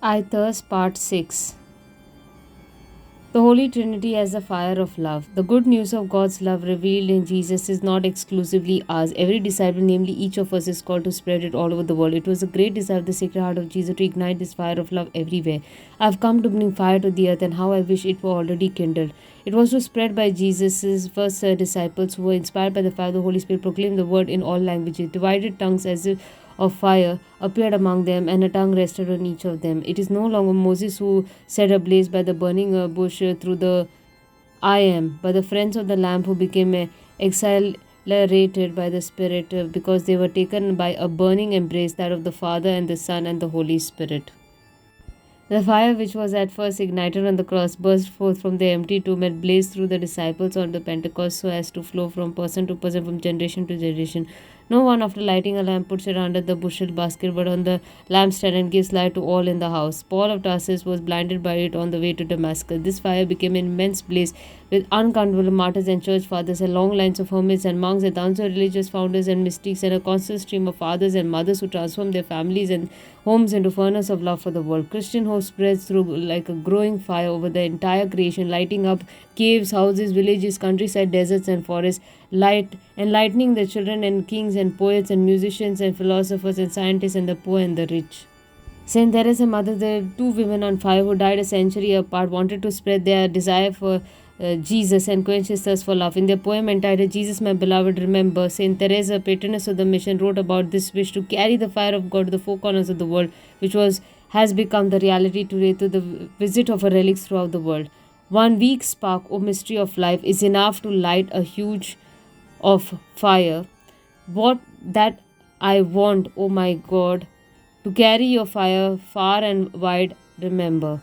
I Thirst Part 6. The Holy Trinity as the fire of love. The good news of God's love revealed in Jesus is not exclusively ours. Every disciple, namely each of us, is called to spread it all over the world. It was a great desire of the Sacred Heart of Jesus to ignite this fire of love everywhere. I have come to bring fire to the earth, and how I wish it were already kindled. It was to spread by Jesus' first disciples who were inspired by the fire of the Holy Spirit, proclaimed the word in all languages, divided tongues as if of fire appeared among them, and a tongue rested on each of them. It is no longer Moses who set ablaze by the burning bush through the I am, but the friends of the Lamb who became accelerated by the Spirit because they were taken by a burning embrace, that of the Father and the Son and the Holy Spirit. The fire which was at first ignited on the cross burst forth from the empty tomb and blazed through the disciples on the Pentecost so as to flow from person to person, from generation to generation. No one, after lighting a lamp, puts it under the bushel basket, but on the lampstand, and gives light to all in the house. Paul of Tarsus was blinded by it on the way to Damascus. This fire became an immense blaze with uncountable martyrs and church fathers, and long lines of hermits and monks, and thousands of religious founders and mystics, and a constant stream of fathers and mothers who transformed their families and homes into furnace of love for the world. Christian hope spreads through like a growing fire over the entire creation, lighting up caves, houses, villages, countryside, deserts, and forests, light enlightening the children and kings and poets and musicians and philosophers and scientists and the poor and the rich. Saint Teresa, mother, the two women on fire who died a century apart, wanted to spread their desire for Jesus and quench his thirst for love. In their poem entitled Jesus, My Beloved, Remember, Saint Teresa, patroness of the mission, wrote about this wish to carry the fire of God to the four corners of the world, which has become the reality today through the visit of her relics throughout the world. One weak spark, O mystery of life, is enough to light a huge of fire. What that I want, O my God, to carry your fire far and wide, remember.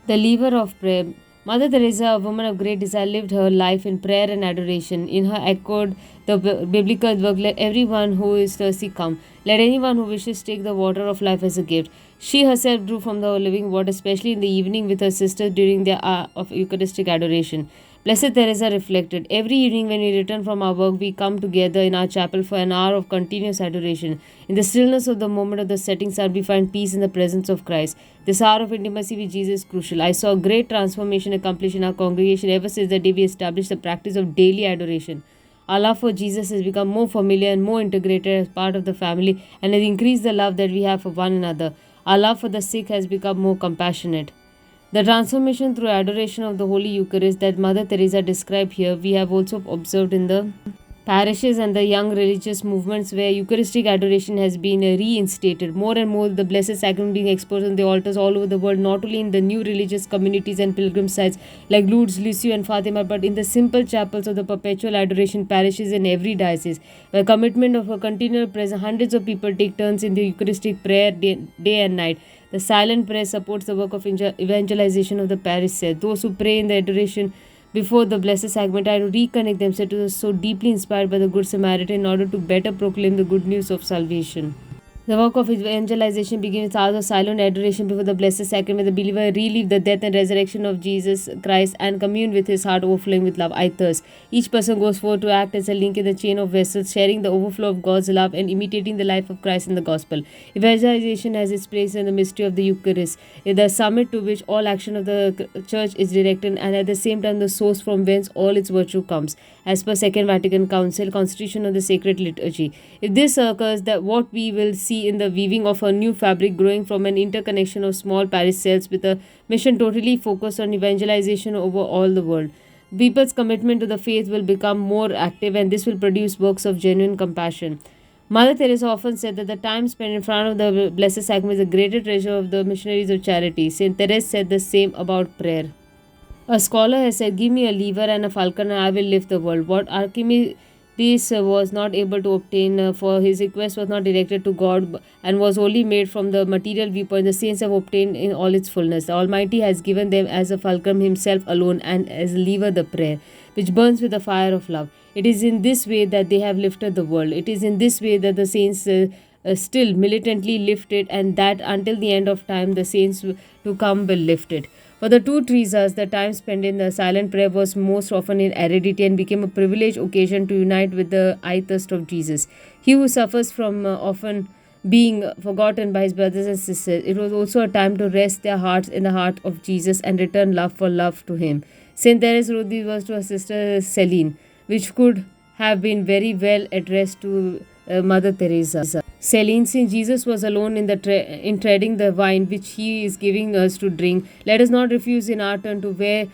The lever of prayer. Mother Teresa, a woman of great desire, lived her life in prayer and adoration. In her echoed the biblical work, let everyone who is thirsty come. Let anyone who wishes take the water of life as a gift. She herself drew from the living water, especially in the evening with her sisters during their hour of Eucharistic adoration. Blessed Teresa reflected, every evening when we return from our work, we come together in our chapel for an hour of continuous adoration. In the stillness of the moment of the setting sun, we find peace in the presence of Christ. This hour of intimacy with Jesus is crucial. I saw a great transformation accomplished in our congregation ever since the day we established the practice of daily adoration. Our love for Jesus has become more familiar and more integrated as part of the family and has increased the love that we have for one another. Our love for the sick has become more compassionate. The transformation through adoration of the Holy Eucharist that Mother Teresa described here, we have also observed in the parishes and the young religious movements where Eucharistic adoration has been reinstated. More and more, the Blessed Sacrament being exposed on the altars all over the world, not only in the new religious communities and pilgrim sites like Lourdes, Lisieux, and Fatima, but in the simple chapels of the perpetual adoration parishes in every diocese. By commitment of a continual presence, hundreds of people take turns in the Eucharistic prayer day and night. The silent prayer supports the work of evangelization of the parish said. Those who pray in the adoration before the Blessed Sacrament try to reconnect themselves to the so deeply inspired by the Good Samaritan in order to better proclaim the good news of salvation. The work of evangelization begins with hours of silent adoration before the Blessed Sacrament. The believer relive the death and resurrection of Jesus Christ and commune with his heart overflowing with love. I thirst. Each person goes forward to act as a link in the chain of vessels, sharing the overflow of God's love and imitating the life of Christ in the gospel. Evangelization has its place in the mystery of the Eucharist, the summit to which all action of the Church is directed, and at the same time the source from whence all its virtue comes, as per Second Vatican Council, Constitution of the Sacred Liturgy. If this occurs, that what we will see in the weaving of a new fabric growing from an interconnection of small parish cells with a mission totally focused on evangelization over all the world. People's commitment to the faith will become more active, and this will produce works of genuine compassion. Mother Teresa often said that the time spent in front of the Blessed Sacrament is the greater treasure of the missionaries of charity. Saint Therese said the same about prayer. A scholar has said, give me a lever and a falcon and I will lift the world. What Archimedes was not able to obtain, for his request was not directed to God and was only made from the material viewpoint, the saints have obtained in all its fullness. The Almighty has given them as a fulcrum himself alone and as a lever the prayer, which burns with the fire of love. It is in this way that they have lifted the world. It is in this way that the saints still militantly lift it, and that until the end of time the saints to come will lift it. For the two Teresas, the time spent in the silent prayer was most often in heredity and became a privileged occasion to unite with the eye thirst of Jesus. He who suffers from often being forgotten by his brothers and sisters. It was also a time to rest their hearts in the heart of Jesus and return love for love to him. Saint Therese wrote these words to her sister Celine, which could have been very well addressed to Mother Teresa. Celine, since Jesus was alone in treading the wine which he is giving us to drink, let us not refuse in our turn to wear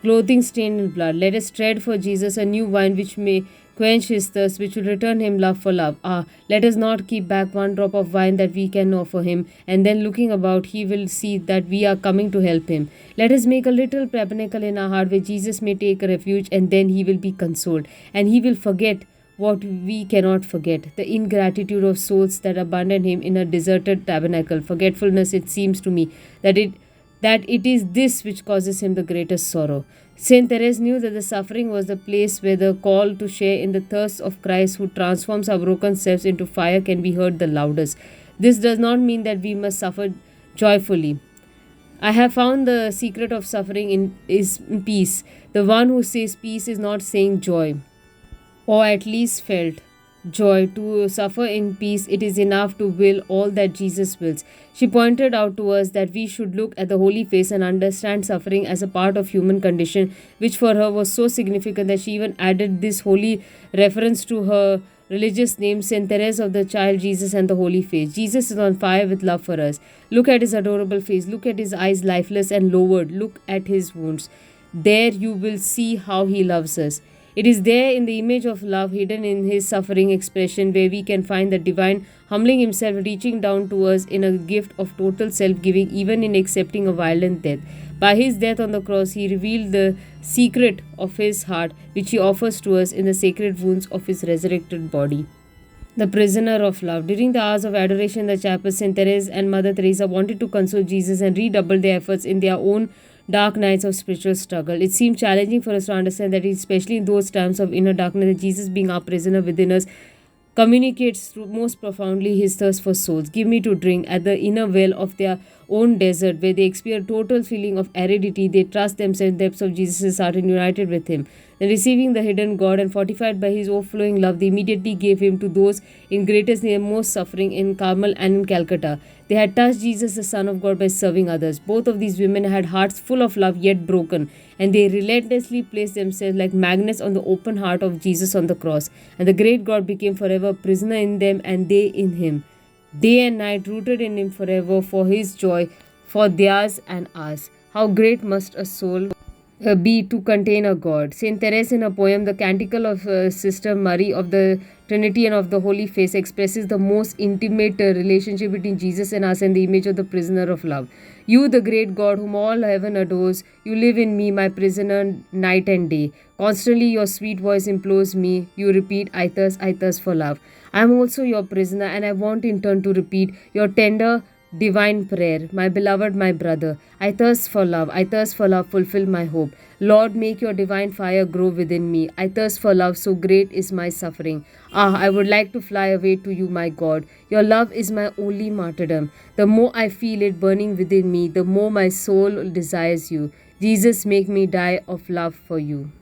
clothing stained in blood. Let us tread for Jesus a new wine which may quench his thirst, which will return him love for love. Ah, let us not keep back one drop of wine that we can offer him, and then looking about, he will see that we are coming to help him. Let us make a little tabernacle in our heart where Jesus may take refuge, and then he will be consoled, and he will forget what we cannot forget, the ingratitude of souls that abandon him in a deserted tabernacle. Forgetfulness, it seems to me, that it is this which causes him the greatest sorrow. Saint Therese knew that the suffering was the place where the call to share in the thirst of Christ, who transforms our broken selves into fire, can be heard the loudest. This does not mean that we must suffer joyfully. I have found the secret of suffering is peace. The one who says peace is not saying joy, or at least felt joy. To suffer in peace, it is enough to will all that Jesus wills. She pointed out to us that we should look at the holy face and understand suffering as a part of human condition, which for her was so significant that she even added this holy reference to her religious name, Saint Therese of the Child Jesus and the Holy Face. Jesus is on fire with love for us. Look at his adorable face. Look at his eyes, lifeless and lowered. Look at his wounds. There you will see how he loves us. It is there in the image of love hidden in his suffering expression where we can find the divine humbling himself, reaching down to us in a gift of total self-giving, even in accepting a violent death. By his death on the cross, he revealed the secret of his heart, which he offers to us in the sacred wounds of his resurrected body. The prisoner of love. During the hours of adoration in the chapel, Saint Therese and Mother Teresa wanted to console Jesus and redouble their efforts in their own dark nights of spiritual struggle. It seemed challenging for us to understand that, especially in those times of inner darkness, that Jesus, being our prisoner within us, communicates through most profoundly his thirst for souls. Give me to drink at the inner well of their own desert, where they experience total feeling of aridity. They trust themselves in the depths of Jesus' heart and united with him. Then, receiving the hidden God and fortified by his overflowing love, they immediately gave him to those in greatest need and most suffering in Carmel and in Calcutta. They had touched Jesus, the Son of God, by serving others. Both of these women had hearts full of love yet broken, and they relentlessly placed themselves like magnets on the open heart of Jesus on the cross. And the great God became forever a prisoner in them, and they in him. Day and night, rooted in him forever for his joy, for theirs and ours. How great must a soul be to contain a God. Saint Therese, in her poem The Canticle of Sister Marie of the Trinity and of the Holy Face, expresses the most intimate relationship between Jesus and us and the image of the prisoner of love. You, the great God whom all heaven adores, you live in me, my prisoner, night and day. Constantly your sweet voice implores me. You repeat, I thirst for love. I am also your prisoner, and I want in turn to repeat your tender divine prayer. My beloved, my brother, I thirst for love, fulfill my hope. Lord, make your divine fire grow within me. I thirst for love, so great is my suffering. Ah, I would like to fly away to you, my God. Your love is my only martyrdom. The more I feel it burning within me, the more my soul desires you. Jesus, make me die of love for you.